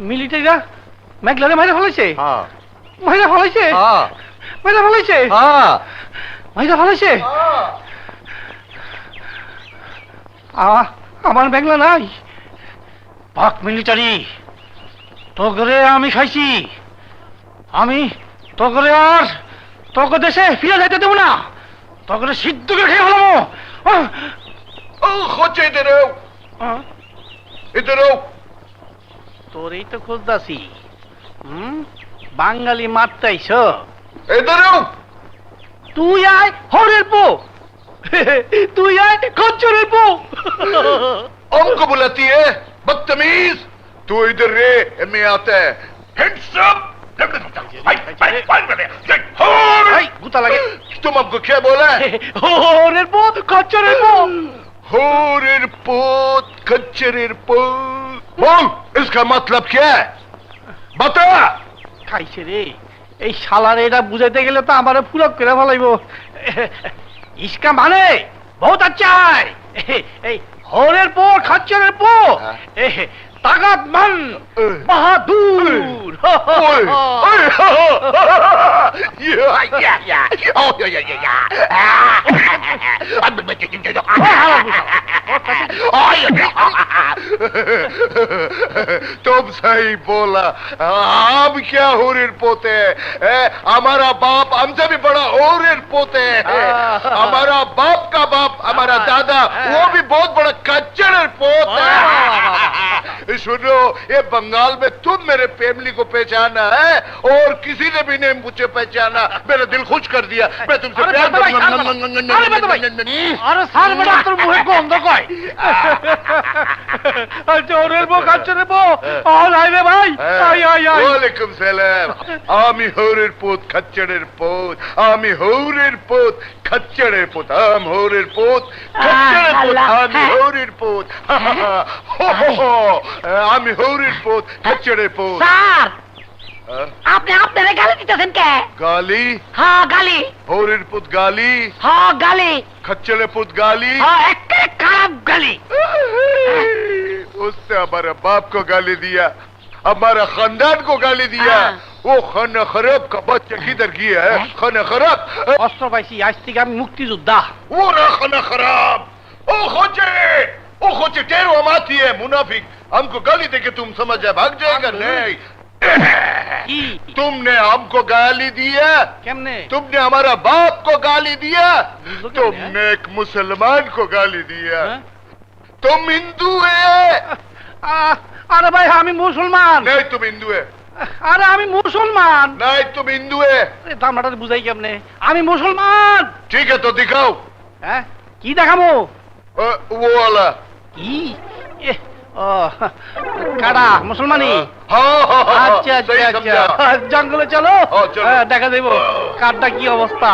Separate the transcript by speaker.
Speaker 1: মিলিটারিরা মেঘলারে মাইরা ফেলাইছে।
Speaker 2: হ্যাঁ
Speaker 1: মাইরা ফেলাইছে।
Speaker 2: হ্যাঁ
Speaker 1: মাইরা ফেলাইছে।
Speaker 2: হ্যাঁ
Speaker 1: মাইরা ফেলাইছে। আমার মেঘলা নাই। পাক মিলিটারি তোকে আমি খাইছি। আমি তোকে আর তোকে দেশে ফিরে যাইতে দেবো না। তোকে সিদ্ধ করে খেয়ে ফেলাবো।
Speaker 2: खोचे इधर आओ
Speaker 1: তোরই তো খুঁজতাছি। বাঙালি মারতাইছ।
Speaker 2: इधर आओ
Speaker 1: তুই আয় হরের পো। তুই আয় খচ্চরের পো।
Speaker 2: हमको बुलाती है बदतमीज तू इधर रे मैं आता है Hands up!
Speaker 1: গুতা লাগে।
Speaker 2: तुम हमको क्या बोला है
Speaker 1: হরের পো খচ্চরের পো।
Speaker 2: होरेर पोत खच्चरेर पोत बोल इसका मतलब क्या है बता
Speaker 1: খাইছে রে। এই শালারে এটা বুঝাইতে গেলে তো আমারে ফুলক করে ফেলাইব। ইসকা মানে বহুত আচ্ছা है। এই হরের পো খচ্চরের পো তাকাতমান বাহাদুর।
Speaker 2: तुम सही बोला हम क्या होरेर पोते हैं हमारा बाप हमसे भी बड़ा होरेर पोते हैं हमारा बाप का बाप हमारा दादा वो भी बहुत बड़ा कच्चर पोत है सुनो ये बंगाल में तुम मेरे फैमिली को पहचाना है और किसी ने भी नहीं मुझे पहचाना मेरा दिल खुश कर दिया मैं तुमसे प्यार
Speaker 1: আরে স্যার বেটা তোর মুখে গন্ধ কয়। জোরের বো কাচ্চরের বো অল আই রে ভাই আই আই আই।
Speaker 2: ওয়ালাইকুম সালাম আমি হৌরের পোত খচ্চরের পোত আমি হৌরের পোত খচ্চরের পোত আম হৌরের পোত খচ্চরের পোত আমি হৌরের পোত আমি হৌরের পোত খচ্চরের পোত।
Speaker 3: স্যার আপনি আপনারে গালি দিতেছেন কে?
Speaker 2: গালি
Speaker 3: হ্যাঁ গালি।
Speaker 2: হৌরের পোত গালি
Speaker 3: হ্যাঁ গালি।
Speaker 2: खच्चरे पुत गाली
Speaker 3: হ্যাঁ একেবারে খারাপ गाली।
Speaker 2: उसने हमारे बाप को गाली दिया हमारा खानदान को गाली दिया वो खाना खराब का बच्चा किधर गया है खाना खराब
Speaker 1: অস্ত্র পাইছি আজ থেকে আমি মুক্তিযোদ্ধা।
Speaker 2: वो रहा खाना खराब ओ खोचे टेरो हमारी है मुनाफिक हमको गाली देके तुम समझ जाए भाग जाएगा नहीं
Speaker 1: কি
Speaker 2: तुमने हमको गाली दिया
Speaker 1: কেমনে?
Speaker 2: तुमने हमारा बाप को गाली दिया
Speaker 1: हिंदू क्या
Speaker 2: तुमने एक मुसलमान को गाली दिया
Speaker 1: হ্যাঁ?
Speaker 2: तुम हिंदू है
Speaker 1: আরে ভাই আমি মুসলমান।
Speaker 2: नहीं तुम हिंदू है
Speaker 1: আরে আমি মুসলমান।
Speaker 2: नहीं तुम हिंदू है
Speaker 1: দামটা বুঝাই কেমনে? আমি মুসলমান।
Speaker 2: ठीक है तो दिखाओ
Speaker 1: হ্যাঁ কি দেখাবো?
Speaker 2: वो वाला
Speaker 1: কি ও কাড়া মুসলমানি।
Speaker 2: हाँ हाँ हाँ
Speaker 1: আচ্ছা
Speaker 2: सही
Speaker 1: আচ্ছা
Speaker 2: समझा
Speaker 1: আচ্ছা জঙ্গলে চলো
Speaker 2: हाँ, चलो।
Speaker 1: দেখা দেবো কারটা কি অবস্থা।